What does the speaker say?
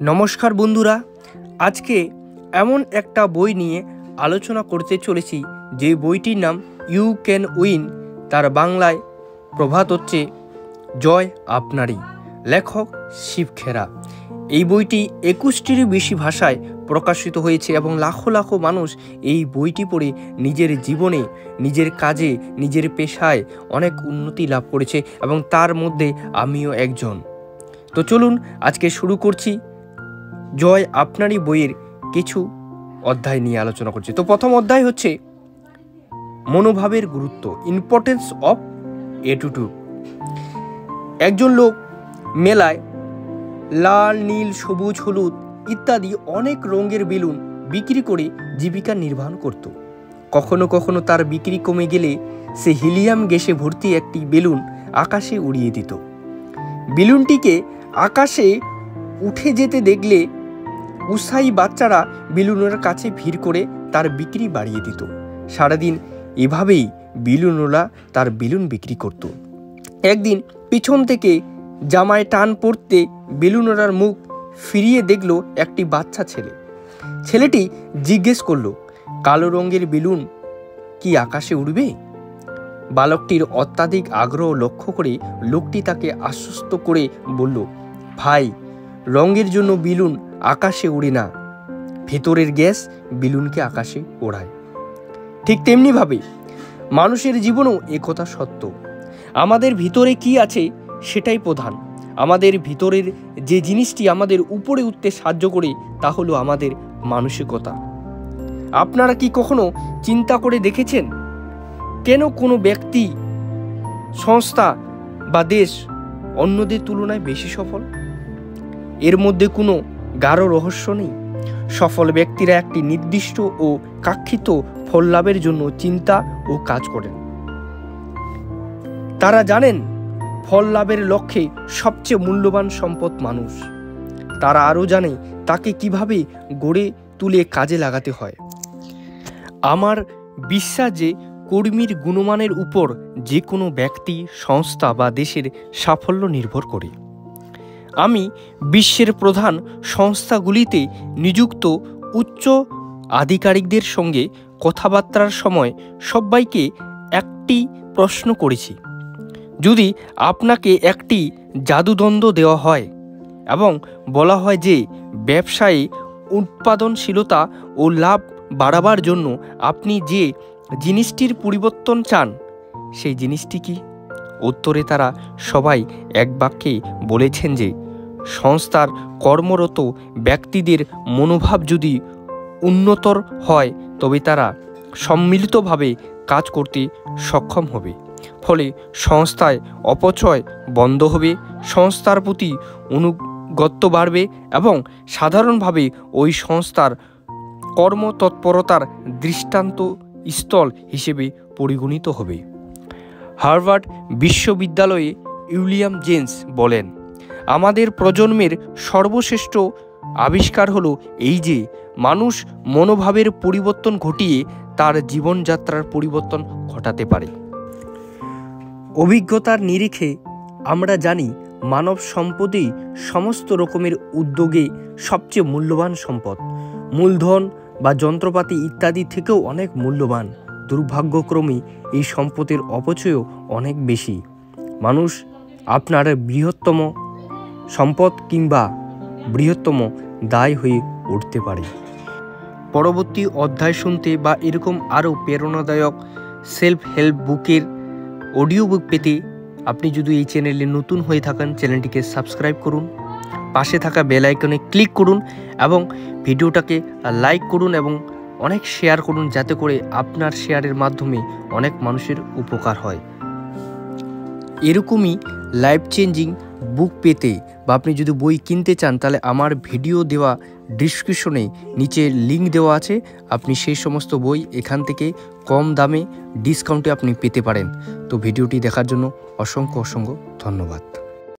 নমস্কার বন্ধুরা, আজকে এমন একটা বই নিয়ে আলোচনা করতে চলেছি যে বইটির নাম ইউ ক্যান উইন। তার বাংলায় প্রভাত হচ্ছে জয় আপনারই, লেখক শিব খেরা। এই বইটি 21টিরও বেশি ভাষায় প্রকাশিত হয়েছে এবং লাখো লাখো মানুষ এই বইটি পড়ে নিজের জীবনে, নিজের কাজে, নিজের পেশায় অনেক উন্নতি লাভ করেছে এবং তার মধ্যে আমিও একজন। তো চলুন আজকে শুরু করছি জয় আপনারই বইয়ের কিছু অধ্যায় নিয়ে আলোচনা করছি। তো প্রথম অধ্যায় হচ্ছে মনোভাবের গুরুত্ব, ইম্পর্টেন্স অফ অ্যাটিটিউড। একজন লোক মেলায় লাল, নীল, সবুজ, হলুদ ইত্যাদি অনেক রঙের বেলুন বিক্রি করে জীবিকা নির্বাহ করত। কখনো কখনো তার বিক্রি কমে গেলে সে হিলিয়াম গ্যাসে ভর্তি একটি বেলুন আকাশে উড়িয়ে দিত। বেলুনটিকে আকাশে উঠে যেতে দেখলে উৎসাহী বাচ্চারা বেলুনের কাছে ভিড় করে তার বিক্রি বাড়িয়ে দিত। সারাদিন এভাবেই বেলুনওয়ালা তার বেলুন বিক্রি করত। একদিন পিছন থেকে জামায় টান পড়তে বেলুনওয়ালার মুখ ফিরিয়ে দেখল একটি বাচ্চা ছেলে। ছেলেটি জিজ্ঞেস করলো, কালো রঙের বেলুন কি আকাশে উড়বে? বালকটির অত্যাধিক আগ্রহ লক্ষ্য করে লোকটি তাকে আশ্বস্ত করে বলল, ভাই, রঙের জন্য বেলুন আকাশে উড়ে না, ভেতরের গ্যাস বেলুনকে আকাশে ওড়ায়। ঠিক তেমনিভাবে মানুষের জীবনেও একথা সত্য। আমাদের ভিতরে কি আছে সেটাই প্রধান। আমাদের ভিতরের যে জিনিসটি আমাদের উপরে উঠতে সাহায্য করে তা হলো আমাদের মানসিকতা। আপনারা কি কখনো চিন্তা করে দেখেছেন কেন কোনো ব্যক্তি, সংস্থা বা দেশ অন্যদের তুলনায় বেশি সফল? এর মধ্যে কোনো গাঢ় রহস্য নেই। সফল ব্যক্তিরা একটি নির্দিষ্ট ও কাঙ্ক্ষিত ফল লাভের জন্য চিন্তা ও কাজ করেন। তারা জানেন ফল লাভের লক্ষ্যে সবচেয়ে মূল্যবান সম্পদ মানুষ। তারা আরও জানে তাকে কিভাবে গড়ে তুলে কাজে লাগাতে হয়। আমার বিশ্বাস যে কর্মীর গুণমানের উপর যে কোনো ব্যক্তি, সংস্থা বা দেশের সাফল্য নির্ভর করে। আমি বিশ্বের প্রধান সংস্থাগুলিতে নিযুক্ত উচ্চ আধিকারিকদের সঙ্গে কথাবার্তার সময় সবাইকে একটি প্রশ্ন করেছি, যদি আপনাকে একটি জাদুদণ্ড দেওয়া হয় এবং বলা হয় যে ব্যবসায়ে উৎপাদনশীলতা ও লাভ বাড়াবার জন্য আপনি যে জিনিসটির পরিবর্তন চান, সেই জিনিসটি কি? উত্তরে তারা সবাই এক বাক্যে বলেছেন যে সংস্থার কর্মরত ব্যক্তিদের মনোভাব যদি উন্নতর হয় তবে তারা সম্মিলিতভাবে কাজ করতে সক্ষম হবে। ফলে সংস্থায় অপচয় বন্ধ হবে, সংস্থার প্রতি অনুগত্য বাড়বে এবং সাধারণভাবে ওই সংস্থার কর্মতৎপরতার দৃষ্টান্ত স্থল হিসেবে পরিগণিত হবে। হার্ভার্ড বিশ্ববিদ্যালয়ে উইলিয়াম জেমস বলেন, আমাদের প্রজন্মের সর্বশ্রেষ্ঠ আবিষ্কার হলো এই যে মানুষ মনোভাবের পরিবর্তন ঘটিয়ে তার জীবনযাত্রার পরিবর্তন ঘটাতে পারে। অভিজ্ঞতার নিরিখে আমরা জানি মানব সম্পদই সমস্ত রকমের উদ্যোগে সবচেয়ে মূল্যবান সম্পদ। মূলধন বা যন্ত্রপাতি ইত্যাদি থেকেও অনেক মূল্যবান। দুর্ভাগ্যক্রমে এই সম্পদের অপচয়ও অনেক বেশি। মানুষ আপনার বৃহত্তম সম্পদ কিংবা বৃহত্তম দায় হয়ে উঠতে পারে। পরবর্তী অধ্যায় শুনতে বা এরকম আরও প্রেরণাদায়ক সেলফ হেল্প বুকের অডিও বুক পেতে আপনি যদি এই চ্যানেলে নতুন হয়ে থাকেন, চ্যানেলটিকে সাবস্ক্রাইব করুন, পাশে থাকা বেল আইকনে ক্লিক করুন এবং ভিডিওটাকে লাইক করুন এবং অনেক শেয়ার করুন, যাতে করে আপনার শেয়ারের মাধ্যমে অনেক মানুষের উপকার হয়। এরকমই লাইফ চেঞ্জিং বুক পেতে বা আপনি যদি বই কিনতে চান তাহলে আমার ভিডিও দেওয়া ডিসক্রিপশনে নিচে লিঙ্ক দেওয়া আছে, আপনি সেই সমস্ত বই এখান থেকে কম দামে ডিসকাউন্টে আপনি পেতে পারেন। তো ভিডিওটি দেখার জন্য অসংখ্য ধন্যবাদ।